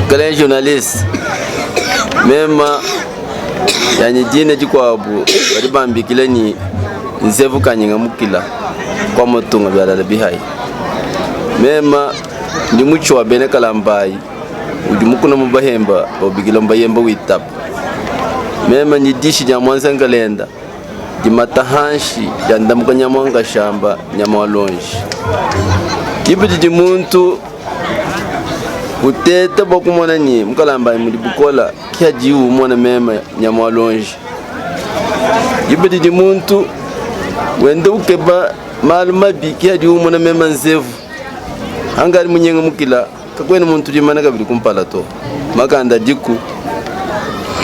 Quel est journaliste? Même yani dine jikwabu bari bambikile ni nzevu kanyinga mukila kwa motunga byala bihai. Mema ndi mucho wa bene kalambai udi mukuna mubahemba obigila mbayemba witap. Mema ni dishi nya mwanza ngalenda di matahanshi ya ndamuka nyamwanga shamba nyama walonji. Kibidi di muntu uteta bakumona ni mukalamba muri bukola kya jiu mona mema nyama walonji. Kibidi di muntu wende ukeba maluma bi kya jiu mona mema nzevu. Angari munyenga mukila kakwena muntu jimana kabiri kumpala to. Makanda diku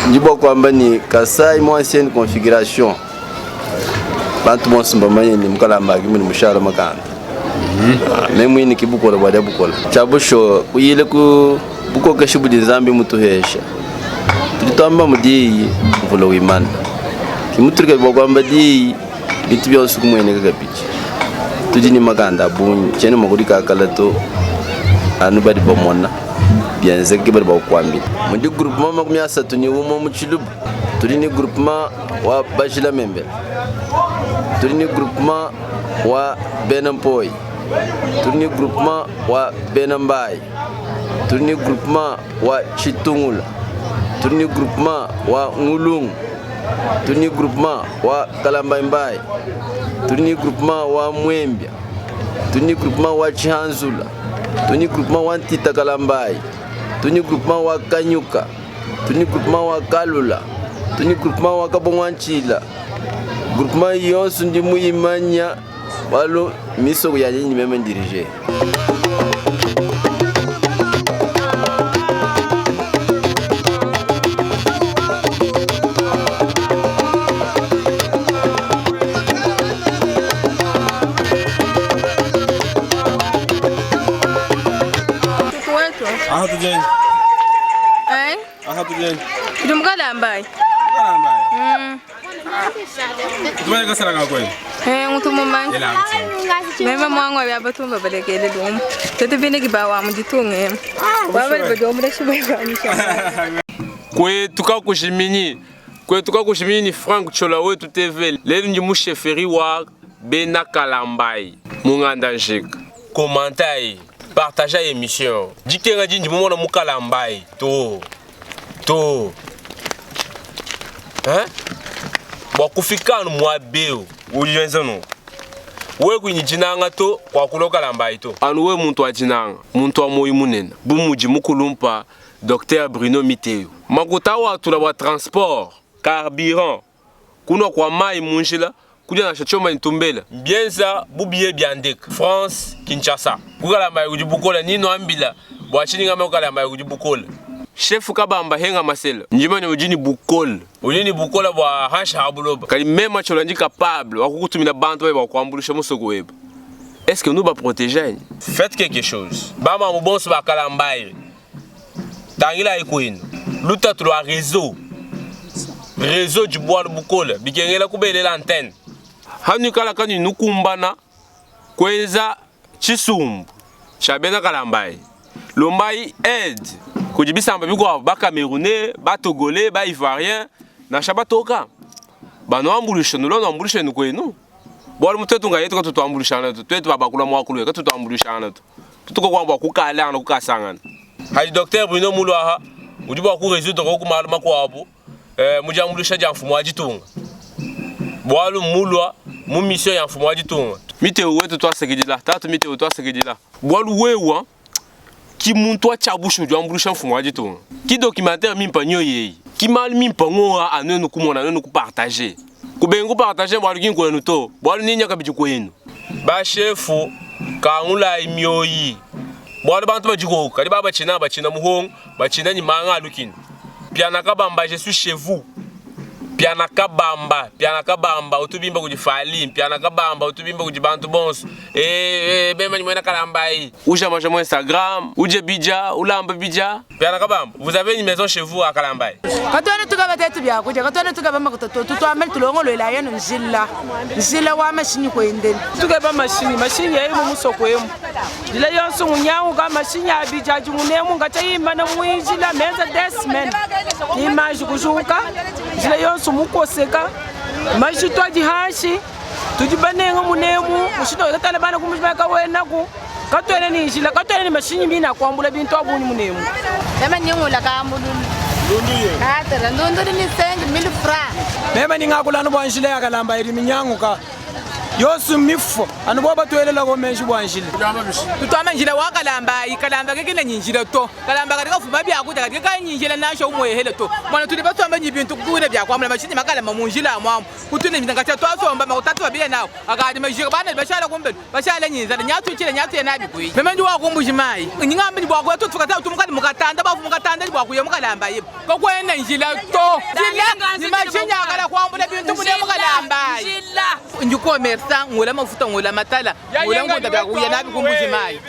njibo kwamba ni kasai mo ancienne configuration. Bantu monsumba manyeni mukalamba kimi mushara makanda. Memu ini kibukola bwa bukola. Chabusho uyile ku buko kashibudi zambi mutuhesha. Tulitamba mudi mvulo wimana. Kimuturika bwa kwamba di bitu bya usukumwene kagapichi. Tujini makanda bunyi chene magurika kalato anu bari bomona bienze ke bari bakwambi. Mundi groupement makumya satu ni umo muchilubu. Tulini groupement wa bajila membe. Tulini groupement wa Benampoi. Tulini groupement wa Benambai. Tulini groupement wa Chitungula. Tulini groupement wa Ngulung. Tulini groupement wa Kalambambai. Tulini groupement wa Mwembia. Tulini groupement wa Chihanzula. Tulini groupement wa Ntita Kalambai. Tulini groupement wa Kanyuka. Tulini groupement wa Kalula. Tulini groupement wa Kabongwanchila. Groupement yonsu ndi muyimanya walo miso ya nyinyi meme dirige. Aha tujeni. Eh? Aha tujeni. Dumkalambai. Kalambai. Tumanya kasara ngakweni. Ngutumumai. Ela mtsi. Mema mwangu ya batumba balekele dum. Tete bine kibawa muditunge. Baba libodomu leshiba nisha. Kwe tuka kushimini Frank Chola wetu TV. Lelo ndi musheferi wa Bena Kalambai. Munganda njeka. Commentaire. Partager l'émission. Dikenga dindi momona mukalambai. To. Hein? Wa kufikana mwabeo. Ujenza no. We kunyijinanga to kwa kuloka lambai to. Anu we muntu ajinanga. Muntu wa moyi munena. Bumuji mukulumpa Dr. Bruno Miteo. Makutawa tula wa transport, carburant. Kuno kwa mai munjila. Kudia na chachoma ntumbela. Bienza bubiye biandek. France, Kinshasa. Kukalamba ujibukola nino ambila. Bwachini ngame kukalamba ujibukola. Chef kabamba henga masela. Njima ni ujini bukola. Ujini bukola bwa hansha habuloba. Kali mema chola ndi capable wakukutumina bantu wa kuambulisha musoko weba. Est-ce que nous va protéger? Faites quelque chose. Bama mubonso ba kalambaire. Tangila ikoino. Luta tulwa réseau du bois de bukola. Bikengela kubele l'antenne. Hanu kala kanu nukumbana kweza chisumbu cha Bena Kalambai. Lombai aide kujibisamba biko ba Camerounais, ba Togolais, ba Ivoiriens na shabatoka. Bano ambulisha nulo no ambulisha nukwenu. Bwali mutetu ngayetu ka tutambulisha twetu babakula mwakulu ka tutambulisha tutuko kwamba kukala na kukasangana. Haji Dr. Bruno Mulwaha ujiba ku réseau to ko maluma ko abo mujambulisha jamfumo wajitunga. Bwalu mulwa mu mission ya mfumo wajitunga. Miteo wetu twasekejila tatu miteo twasekejila. Bwalu wewa ki muntu achabushu jambulisha mfumo wajitunga. Ki documentaire mimpa nyoye. Ki mal mimpa ngoa anenu kumona anenu kupartager. Kubengu partager bwalu kinko enu to. Bwalu ninya kabiji kwenu. Ba chefu kangula imyoyi. Bwalu bantu bajiko kali baba china muhong bachina ni manga lukini. Piana kabamba je suis chez vous. piana kabamba utubimba kujifali piana kabamba utubimba kujibantu bonso bema nyimwena kalambai uja macha mo Instagram uje bija ulamba bija piana kabamba vous avez une maison chez vous à Kalambai katone tukaba tetu bya kuja katone tukaba makuto tutwamel tulongolo ila yenu nzilla wa mashini ko indeni tukaba mashini yayi mu musoko yemu dile yonso munyangu ka mashini abija junemu ngatayimba na mwinjila meza desmen ni maji kujuka dile yonso mukoseka maji twaji hashi tujibanenga munemu mushito katala bana kumujimaka wenaku katwele ni njila katwele ni mashini bina kwambula bintu abuni munemu Mema nyungula kambululu Lunduye Atara lundu ni 5000 francs Mema ningakula no bwanjile ya Kalambai riminyanguka yosu mifo anubo batwelela ko menji bwanjile tutama njila wa Kalambai kekile nyinjila to Kalambai katika fuma bya kuta katika nyinjila nasho umwehele to mwana tuli batwamba nyibintu kugure bya kwamla mashini makala mamunjila mwamu kutune mitangata twasomba makutatu babye nawo akadi majira bana bashala kumbe bashala nyinza nyatu chile nyatu yenabi kuyi mema ndi wakumbuji mai nyingambi ndi bwakwe tutukata tumukali mukatanda bafu mukatanda ndi bwakwe mukalambai ko kwena njila to ni mashini akala kwambula bintu mune mukalambai njukome ngula mafuta ngula matala ngula ngoda bya kuya nabi kumbuji mai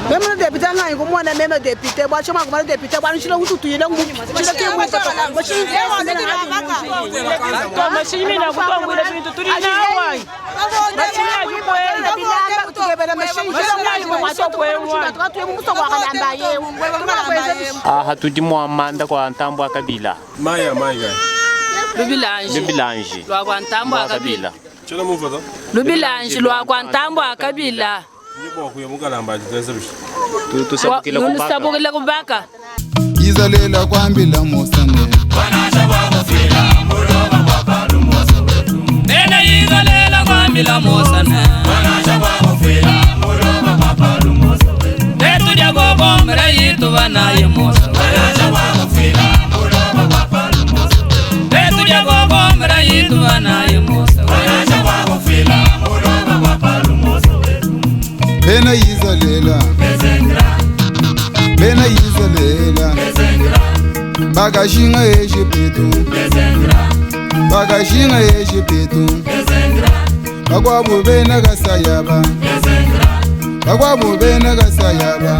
mema deputy ngai kumona mema deputy bwa chama kumana deputy bwa nshilo ututu yele ngu chila ke mwe to mashini na kutongwira bintu turi nawa mashini ajibwela bilanga kutubela mashini hatujimo amanda kwa ntambo akabila Maya Lubilanji lwa kwa ntambo akabila Chela mufata Lubilanji lwa kwa ntambo akabila Nyibo kuya mukalamba jitesebisha Tulusabukile kubaka Izalela kwambila mosane Wanasha wakufila muroba wapalu moso wetu Nena izalela kwambila mosane Wanasha wakufila muroba wapalu moso wetu Netu jagobo mra yitu wanaye moso Wanasha wakufila muroba wapalu moso wetu Netu jagobo mra yitu wanaye moso Wanasha wakufila muroba wapalu moso wetu Bena izalela Bena izalela Bagashinga Ejipetu Bagashinga Ejipetu Bagwabu bena gasayaba Bagwabu bena gasayaba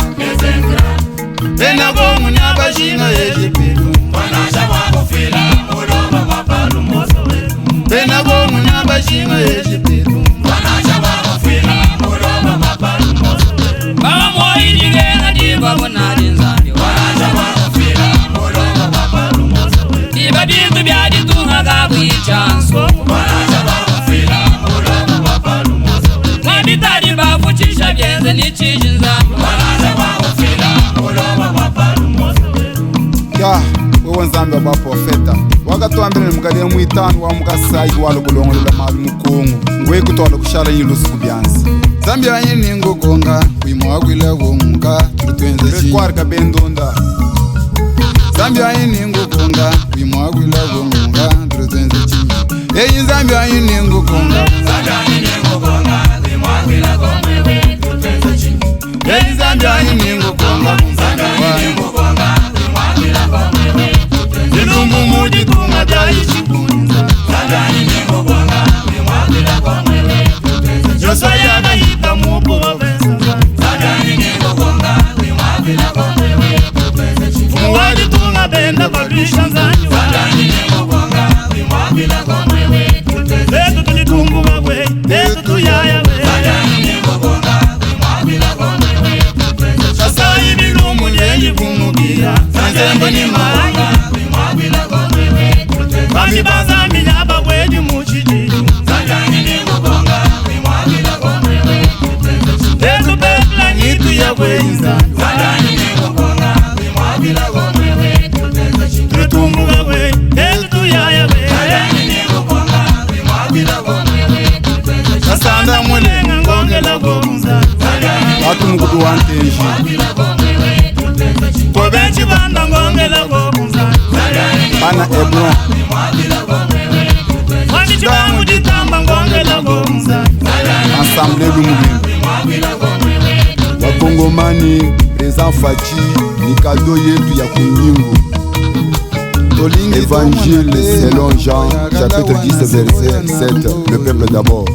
Bena gomu nabashinga Ejipetu Wanasha wakufila muroba wapalu moso wetu Bena gomu nabashinga Ejipetu Wanasha wakufila muroba wapalu moso wetu Baba moi nigena diba bonari nzambi Wanasha wakufila muroba wapalu moso wetu Diba bintu byadi tunga bwichanso Wanasha wakufila muroba wapalu moso wetu Mwabitari bafuchisha byenze nichiji nzambi Wanasha wakufila muroba wapalu moso wetu Ya, wewe nzambi wa profeta wakatwambira mukale mwitanu wa mukasayi walo kulongolela malu mukungu ngwe kutola kushala yilusu kubyansi zambi anye ningo konga kuimwa kwila konga tutwenze chi kwarka bendonda zambi anye ningo konga kuimwa kwila konga tutwenze chi eyi zambi anye ningo konga zambi anye ningo konga kuimwa kwila konga tutwenze chi eyi zambi anye ningo konga zambi anye ningo konga kuimwa kwila konga Zilumu mudi kunga dai chikunza Zandani ningo konga Wimwagila kwa mwewe Josa yana hita mupo wavesa Zandani ningo konga Wimwagila kwa mwewe Mwadi tunga benda kwa duisha zanyo Zandani ningo konga Wimwagila kwa mwewe Letu tulitungu wawe Letu tuyaya we Zandani ningo konga Wimwagila kwa mwewe Sasa hivi lumu nyenyi kumugia Zanzembo ni maanga Bami bazambi nyaba wedi muchiji Zandani ningo konga Wimwagila kwa mwewe Letu pekla nyitu ya wenza Zandani ningo konga Wimwagila kwa mwewe Tulitungu wawe Letu tuyaya we Zandani ningo konga Wimwagila kwa mwewe Sasanda mwelenga ngongela gomza Watu mkudu wantenji Kwa benchi banda ngongela gomza Bana Ebron Damu jitamba ngongela gomza Ensemble lumubimbi Wakongomani Reza Fachi ni kado yetu ya kumbingu Évangile selon Jean, chapitre 10, verset 7. Le peuple d'abord.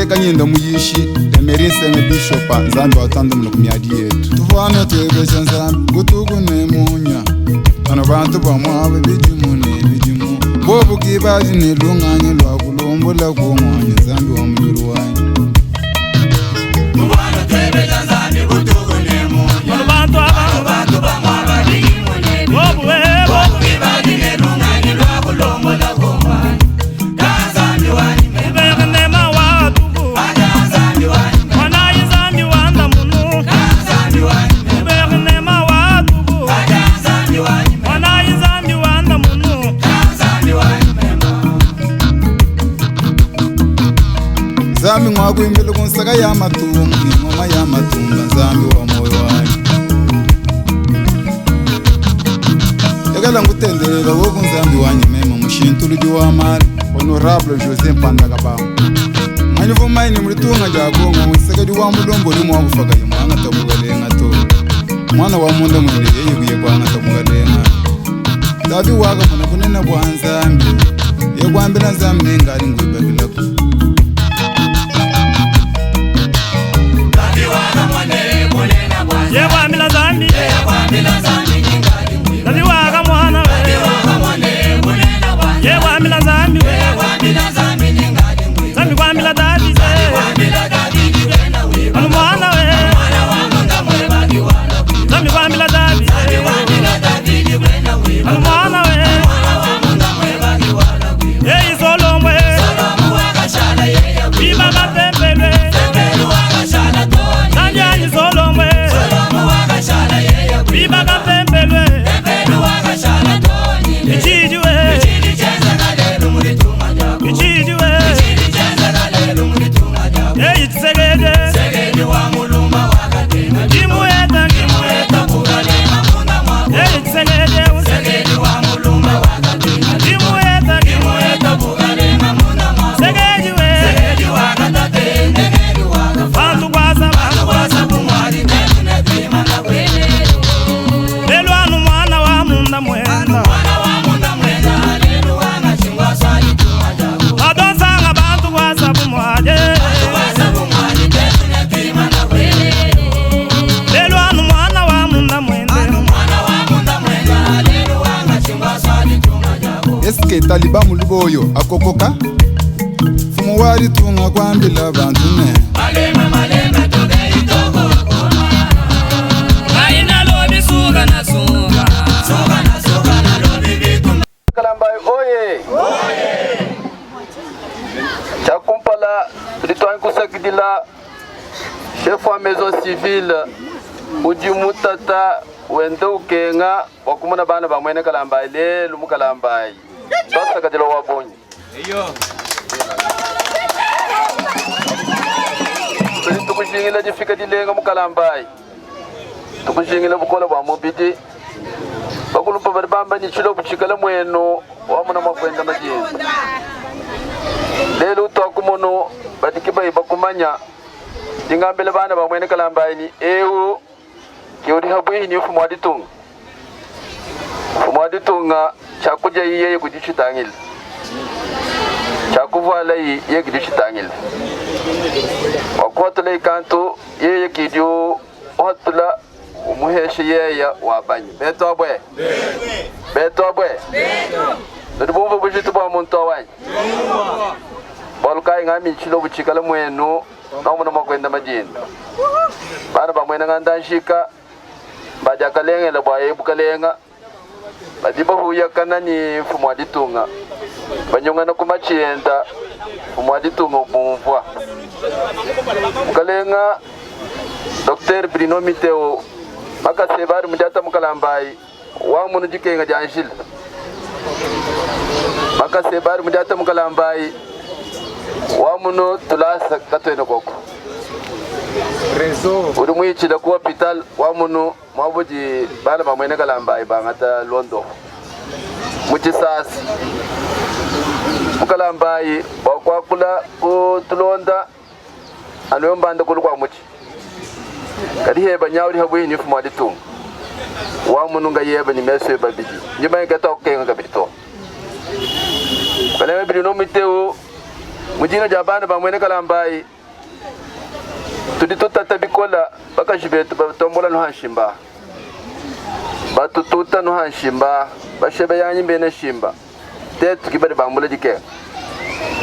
Kanyinda muyishi emerise ne bishopa nzambi watanda muno kumyadi yetu tuvana twebesha nzambi gutugu ne munya bano bantu bamwabe bijimu ne bijimu bobu kibaji ne lunganye lwa kulombola kumwanya nzambi wa mjuru wanyu tuvana twebesha nzambi gutugu ne munya bantu bamwabe bijimu ne bobu kibaji ne lunganye lwa kulombola kumwanya nzambi wanyu Zami mwaku imbele kunsaka ya matumba ngoma ya matumba nzambi wa moyo wanyu Yagala ngutendelela woku nzambi wanyu mema mushintuludi wa mali Honorable José Mpandakabamba Mwanyivu maini mlitunga jagonga mwisakadi wa mulombo limu wakufaka ya mwanga tabugalenga to Mwana wa munda mwende yeye kuye kwa anga tabugalenga Davi waka mwana kunena kwa nzambi Ye kwa mbila nzambi nengali nguiba bilaku Yewa mila zambi Nabi waka mwana Yewa mila zambi Zambi kwa mila dadi Anu mwana we Zambi kwa mila dadi Anu mwana we Yeyi solo mwe Biba katempelwe Nanjani solo mwe Biba kapempelwe Ichijiwe Ichijiwe Eyi tsegede Kimueta Eyi tsegede Kimueta Segejiwe Bantu kwasa Lelwanu mwana wa munda mwenda Adonsanga bantu kwasa bumwaje Lelwanu mwana wa munda mwenda Eske taliba muliboyo akokoka Fumu wari tunga kwambila bantu ne Malema toge itoko Aina lobi suga na suga Suga na lobi vitu Kalambai oye Chakumpala Litoan kusakidila Chef wa maison civile Ujimutata Wende ukenga Wakumuna bana ba mwene Kalambai le lumu Kalambai Tosa kadilo wabonyi Iyo Tukushingila jifika dilenga mukalambai Tukushingila bukola wa mubidi Bakulumpa baribamba nyichilo buchikala mweno Wamuna makwenda majezi Lelu utokumono Badikiba ibakumanya Jingambele bana ba mwene Kalambai ni Ewu Kiori habuhi ni ufumu waditunga Ufumu waditunga Chakuja iye kujichitangil Chakuvala iye kujichitangil Wakotole kanto yeye kidio hotula umuheshe yeye wabanyi beto bwe Ndibumva bujitu bwa muntu wanyi Bolukai ngami chilo buchikala mwenu nomu no kwenda majinda bana bamwena nganda nshika baja kalenga la bwaye bukalenga badiba huya kanani fumwa ditunga banyonga na kumachienda fumwa ditunga ubumvwa bukalenga Dr. Bruno Miteo makase bari mujata mukalambai wa munu jikenga janshil makase bari mujata mukalambai wa munu tulasa katwena koko rezo uri mwichila ku hospital wa munu mabuji bana bamwene kalambai bangata londo muchisasi mukalambai bakwakula ku tulonda anoyombanda kulukwa muchi kadi heba nyawri habu ni fuma ditung wa munu nga yeba ni meso babiji nyima ngata okenga kabito kale Bruno Miteo mujina jabana bamwene kalambai tudituta tabikola bakashibetu batombola no hanshimba batututa no hanshimba bashebe yanyi mbene shimba tetu kibali bambula dike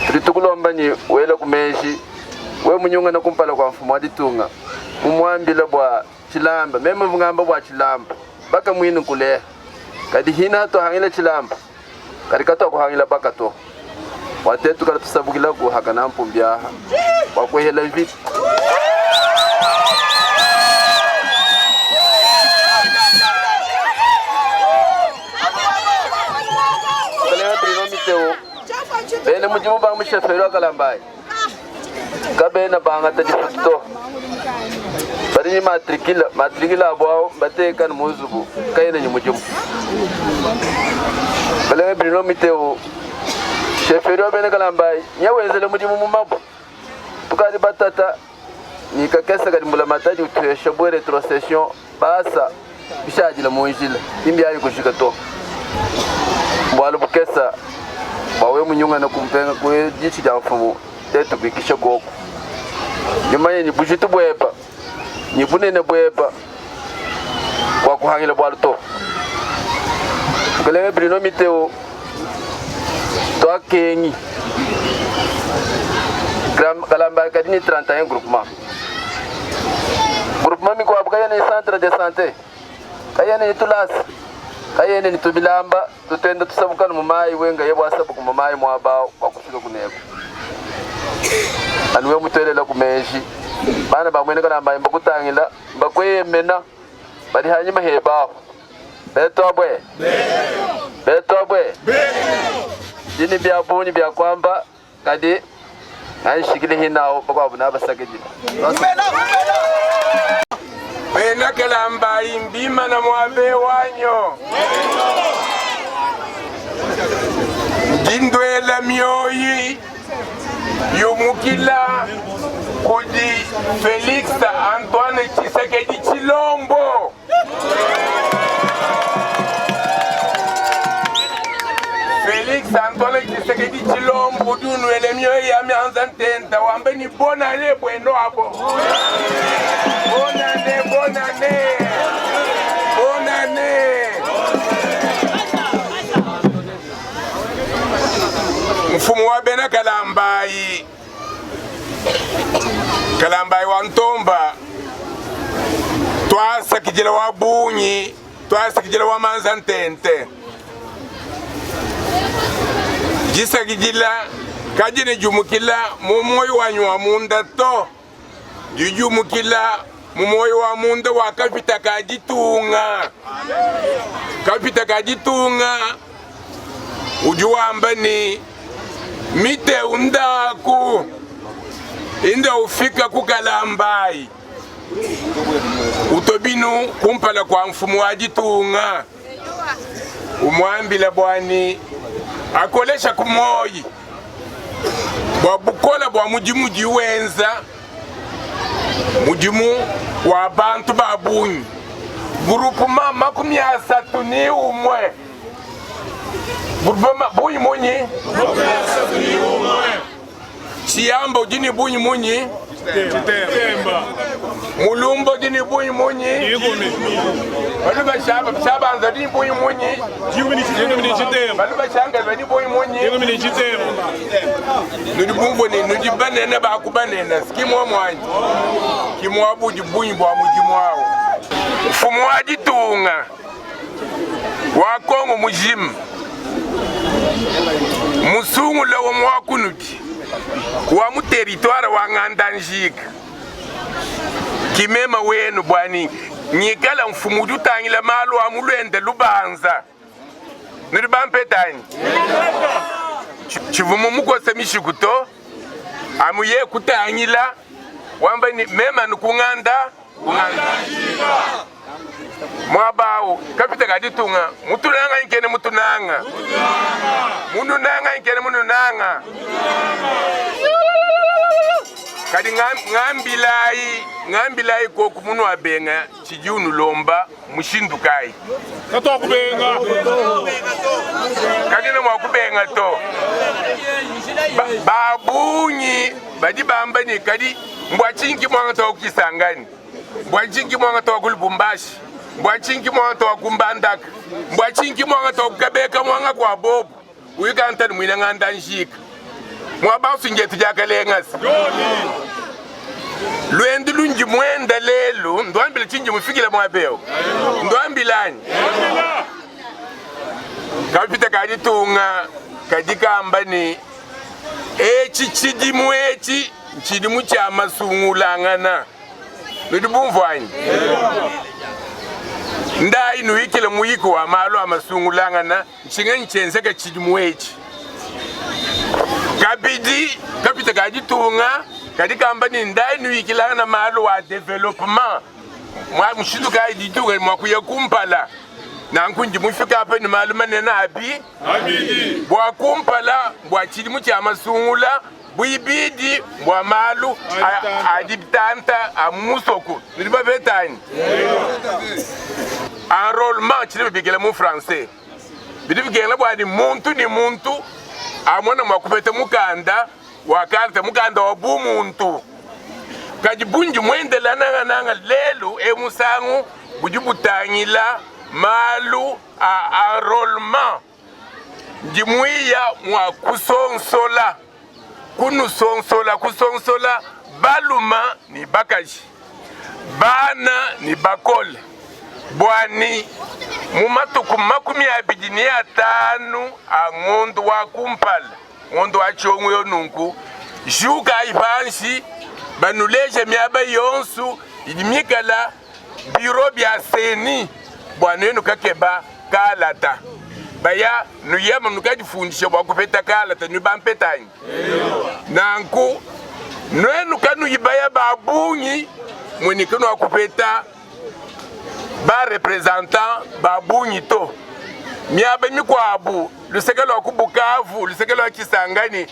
tuditukulomba ni wela kumeshi we munyunga na kumpala kwa mfumo ditunga mumwambila bwa chilamba meme vungamba bwa chilamba baka mwini kule kadi hina to hangila chilamba kadi kato ko hangila baka to watetu kala tusabukila ku hakana mpumbya kwa kwehela vit kale Bruno Miteo bene mujimu ba mushefero kalambai kabena banga tadi futo bari ni matrikila abo bate kan muzubu kayena ni mujimu kale Bruno Miteo shefero bene kalambai nyawezele mujimu mumabo tukadi batata ni kakesa kadi mulamatadi utuyeshabwe retrocession basa bishaji la muinjila imbi ali kushika to bwalo bukesa bawe munyunga na kumpenga kwe jichi ja mfumu tetu bikisha koko nyuma ni bujitu bweba ni bunene bweba kwa kuhangila bwalo to kale Bruno Miteo to akengi kalamba kadini 31 groupement mi ko abkaya ni centre de santé kaya ni tulas kaya ni tubilamba tutenda tusabukana mu mai wenga yebo asabu ku mai mwaba kwa kushika kuneko anwe mutelela kumeshi bana bamwene kalamba mbakutangila mbakwemena bali hanyuma heba betobwe jini bya buni bya kwamba kadi anshikile hinao bako abuna basakedi Bena kalamba imbima na mwabe wanyo Jindwela mioyi Yumukila Kudi Felix Antoine Tshisekedi Chilombo Felix Antoine Tshisekedi Chilombo Dunwele mioyi ya mianzantenta Wambe ni bonane bwendo abo Bonane Mfumu wa bena kalambai wa ntomba Twasa kijela wa bunyi Twasa kijela wa manzantente Jisa kijela Kajine jumukila Mumoyo wanyu wa munda to Jujumukila Mumoyo wa munda wa kapita kajitunga Ujuamba ni Mite undaku Inda ufika kukalambai Utobinu kumpala kwa mfumu wajitunga Umwambila bwani Akolesha kumoyi Bwabukola bwa mujimuji wenza Mujimu wa bantu babunyi Grupu mama kumyasa tuni umwe Grupu bunyi munyi Siyamba ujini bunyi munyi mulumbo dini buyi munyi balu bashabanza dini buyi munyi balu bashanga bani buyi munyi nudi bumbo ni nudi banene bakubanena skimo mwanyi kimwabu di buyi bwa mujimwao fumu aditunga wa Kongo mujimu musungu lewo mwakunuki wa mu territoire wa ngandanjika kimema wenu bwani nyikala mfumu dutangila malu wa mulwende lubanza nuri bampetani chivumu mukose mishikuto amuye kutangila wamba ni mema nukunganda mwabawo kapita kaditunga mutunanga inkene mutunanga mununanga inkene mununanga kadi ngambilai koku munu abenga chijunu lomba mushindukai kato kubenga kadi no mwakubenga to babunyi badi bamba ni kadi mbwachinki mwanga to kisangani mbwachinki mwanga to kulubumbashi mbwachinki mwanga to kumbandaka mbwachinki mwanga to kabeka mwanga kwa bobu uyikanta ni mwina nganda njika mwabasu njetu jakalengasi lwendi lunji mwenda lelu ndwambila chinji mufikila mwabeo ndwambilani kapita kaditunga kadikamba ni echi chidimu echi chidimu cha masungulangana nidibumvanyi ndai nuikile muiko wa malo amasungulangana nchinga nchenzeka chidimu echi kapita kaditunga kadikamba ni ndai nuikilana malo wa development mwa mshidu kaditunga mwakuya kumpala na nkunji mufika hapa ni malo manena abi bwa kumpala bwa chidimu cha masungula buibidi bwa malu adibtanta amusoko niba betani enrôlement chile bigela mu français bidibigela bwa ni muntu amona mwakupeta mukanda wakarta mukanda wa bumuntu kajibunji mwendela nanga lelu emusangu bujibutangila malu enrôlement njimwiya mwa kusonsola kusonsola baluma ni bakaji bana ni bakole bwani mumatuku 25 angondo wa kumpala ngondo wa chongo yonunku juga ibanshi banuleje myaba yonsu idimikala biro bya seni bwana yenu kakeba kalata baya nuyema nukadifundisha wakupeta kalata nubampetani nanku nwenu kanu yibaya babunyi mwenikanu wakupeta ba representant babunyi to miaba mikwabu lusekelo wakubukavu lusekelo wakisangani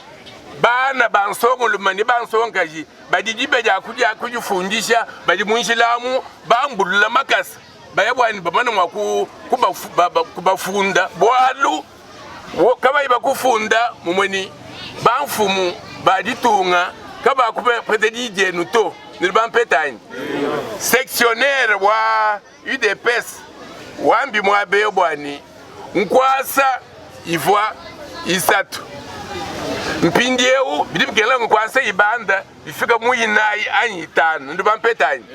bana bansongo lumani bansongaji badidibe ja kujifundisha badimunshilamu bambulula makasa bayabwani bamana mwaku kubafunda bwalu kaba ibakufunda mumweni banfumu baditunga kaba kupete dijenu to nilbampetani sectionnaire wa UDPS wambi mwabeyo bwani nkwasa ivwa isatu mpindieu bidibigela nkwasa ibanda bifika muyinai anyitano nilbampetani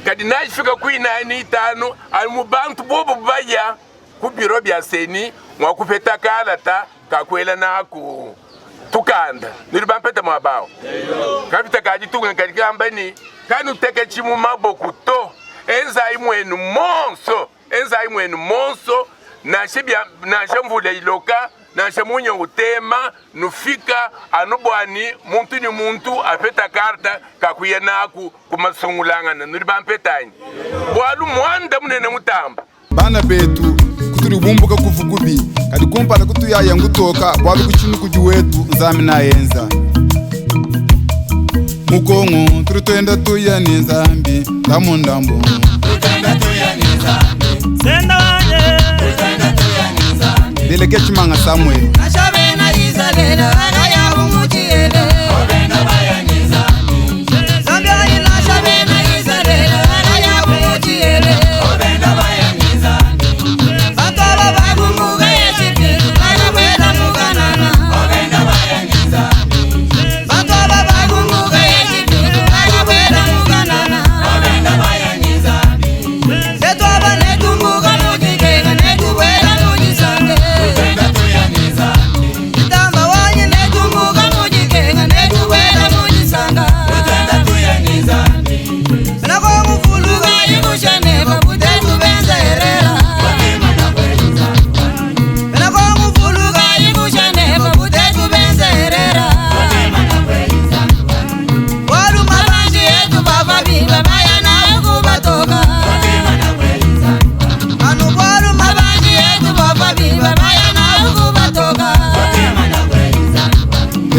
kadi najifika kuinai ni itano alimubantu bobo baya kubiro bya seni mwakupeta kalata kakwela naku tukanda nilibampeta mwabao kapita kajitunga kadikamba ni kanu teke chimu maboku to enza imwenu monso na shibya na shamvule iloka na shamunyo utema nufika anubwani muntu apeta karta kakuya naku kumasungulangana nilibampetani bwalu mwanda munene mutamba bana betu kuturi bumbuka kuvugubi kadi kumpala kutuyaya ngutoka bwalu kuchinu kuji wetu nzami na yenza mukongo turutenda tuya ni nzambi tamundambo turutenda tuya ni nzambi senda wanye turutenda tuya ni nzambi deleke chimanga Samuel ashabe na izalena ya umuchiele obenda baya ni nzambi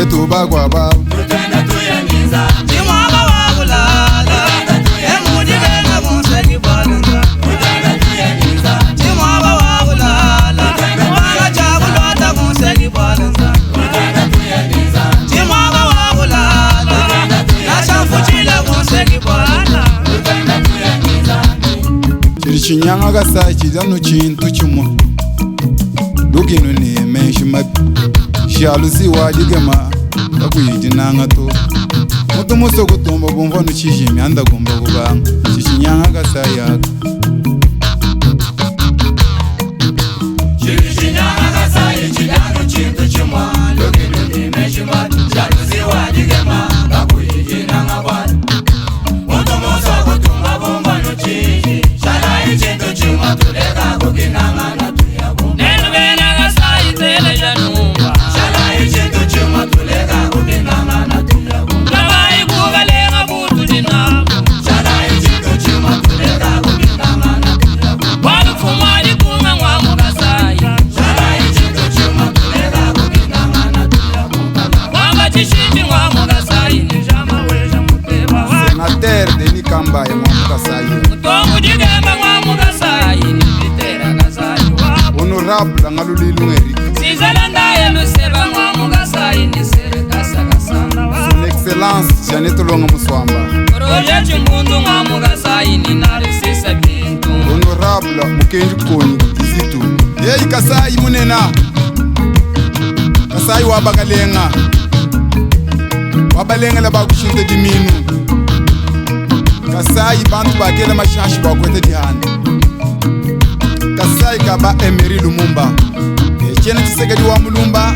yetu bagwa baba Chimwaba wabulala Emudi benga bonseki balinza Chimwaba wabulala Mwanga chabulota bonseki balinza Chimwaba wabulala Nashamfuchile bonseki balinza chiri chinyanga kasai chidanu chintu chimwa lukinu ni menshi mabi shalusi wajigema kakuyijinanga to mutu muso kutumba bumvanu chishimi anda gumba kubanga chichinyanga kasai yaka chiri chinyanga kasai chidanu chintu chimwa lukinu ni menshi mabi shalusi wajigema kakuyijinanga bwana mutu muso kutumba bumvanu chishimi chintu chimwa tuleka kukinangana tuyabu nenu bena kasai tele janumba shalai chintu chimwa tuleka kukinangana tuyabu Lavai kugalenga butu dinabu shalai chintu chimwa tuleka kukinangana tuyabu Walu fumali kunga mwamu kasai shalai chintu chimwa tuleka kukinangana tuyabu Wanga chishinji mwamu kasai nijama weja muteba wa Senater Deni Kamba ya mwamu kasai Mutongu jigemba mwamu kasai nipitera kasai wabu Honorable Ngalulilu Erika Sizalanda yeluseba mwamu kasai nisere kasa kasanda wa Son Excellence Janeto Longa Muswamba Proje chimbundu mwamu kasai ninarisisa bintu Honorable Mukenji Koni Kizitu Yeyi kasai munena Kasai wabagalenga Wabalenga la bakushinte diminu Kasai bantu bakela mashashi bakwete dihani Kasai kaba Emery Lumumba Chene Tshisekedi wa Mulumba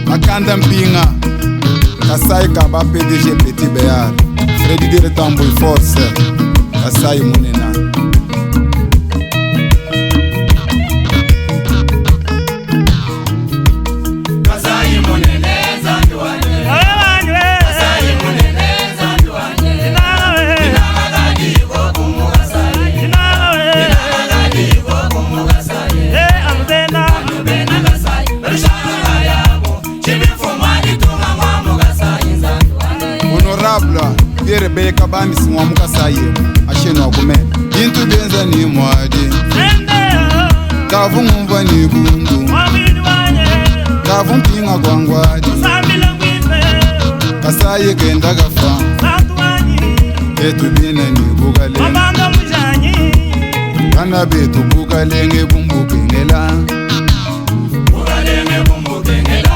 Makanda Mpinga Kasai kaba PDG Petit Béar Freddy Dire Tamboy Force Kasai munena Kasai muneneza nduwane Kasai muneneza nduwane Inagadi kumu kasai Inagadi kumu kasai Amubena kasai Rishanga yabo Chimifumani tunga mwamu kasai nzanduwane Honorable Pierre Beka Bami Simwamu Kasai Asheno Akumene Bintu benza ni mwadi Kavu ngumva ni bundu Kavu mpinga kwa ngwadi Kasai kenda gafa Betu bina ni bugale Kana betu bugalenge bumbuke ngela Bugalenge bumbuke ngela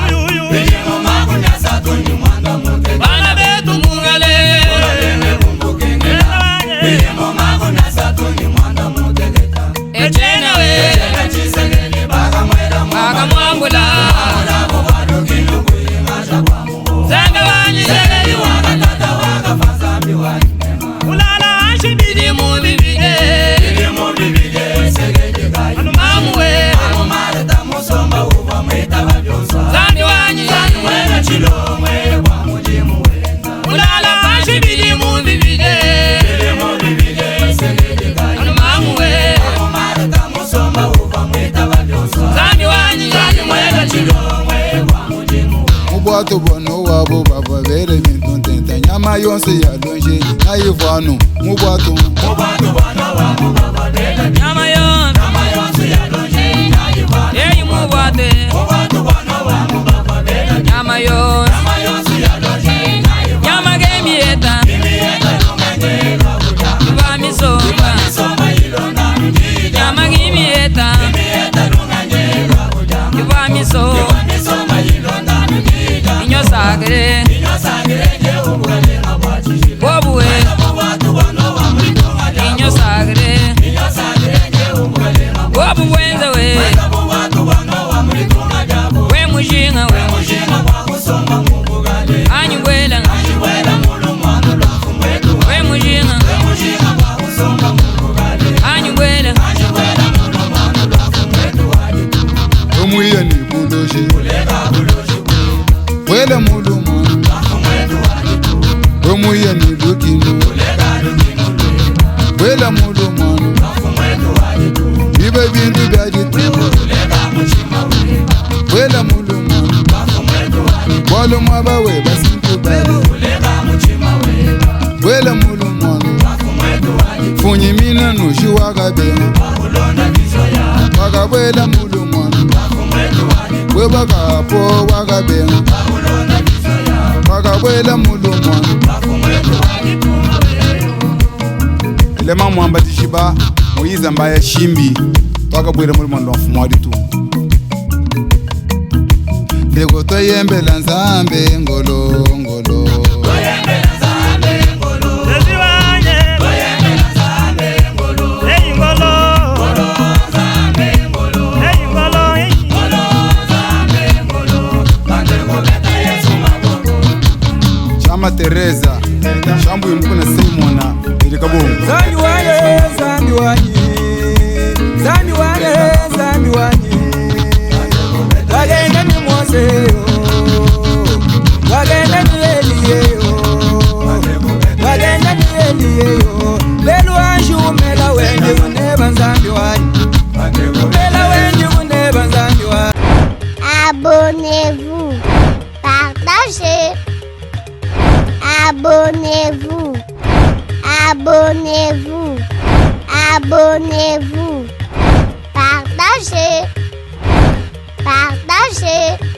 Bejemo makunya satuni mwanda mute Bana betu bugale Bugalenge bumbuke ngela Bejemo makunya satuni mwanda mute geta Echene we Echene chisegeli baka mweda baka mwambula Mwambula mubadu kinu kuye masha kwa mungu Zembe wanyi segeli waka tata waka fazambi wanyi mema Ulala wanshi bidi mubibide Bidi mubibide segeli kai Anumamu we Anumare tamusomba uva mwita wabyosa Zambi wanyi Zambi mwena chilo mwe kwa mujimu wenda Ulala wanshi bidi mubibide Bidi mubibide segeli kai Anumamu we Anumare tamusomba uva mwita wabyosa Zambi wanyi Zambi mwena chilo mwe kwa mujimu wenda Mubwato bono wabo baba vere bintu ntenta Nyama yonse ya lonje na ivanu Mubwato bono wabo baba vere Nyama yonse ya lonje na ivanu Eyi mubwate Mubwato bono wabo baba vere Nyama yonse ya lonje na ivanu Nyama gemieta Gemieta lumengeka kuja Iva misomba ilona nujija Nyama gemieta Gemieta lumengeka kuja Iva misomba ilona nujija Inyo sagre je ubugale abachishile Bobuwe Mubwato bono wa mlitonga Inyo sagre je ubugale Bobuwenza we Mubwato bono wa mlitonga jabo We mujinga kwa kusomba mubugale Anyubwela mulumano lwafu mwetu We mujinga kwa kusomba mubugale Anyubwela mulumano lwafu mwetu wajitu Omuiya ni buloshi Kuleka buloshi Wele mulumano lwafu mwetu wajitu Omuiya ni lukinu Kuleka lukinu Wele mulumano lwafu mwetu wajitu Ibe bintu byajitu Kuleka muchima Wele mulumano lwafu mwetu wajitu Malu mwaba weba sintu bale Wela mulu mwanu Funyi mina nushi wakabenga Wakabwela mulu mwanu Weba kapo wakabenga Wakabwela mulu mwanu Lema mwamba tishiba Moiza mbaya shimbi Wakabwela mulu mwanu mfumu tu Ndego toyembela nzambe ngolo ngolo Toyembela nzambe ngolo Zeziwanye Toyembela nzambe ngolo Hey ngolo Ngolo nzambe ngolo Hey ngolo Ngolo nzambe ngolo Bandego beta Yesu maboko Chama Teresa Shambu imkuna Simona Ilikabungu Zambi wanye Zambi wanye Zambi wanye Zambi wanye Wagenda ni Mose Wagenda ni Elie Wagenda ni Elie Belu anju mela wenye uneba nzambi wani Mela wenye uneba nzambi wani Abonnez-vous, partagez. Abonnez-vous, abonnez-vous, abonnez-vous, partagez. Partagez.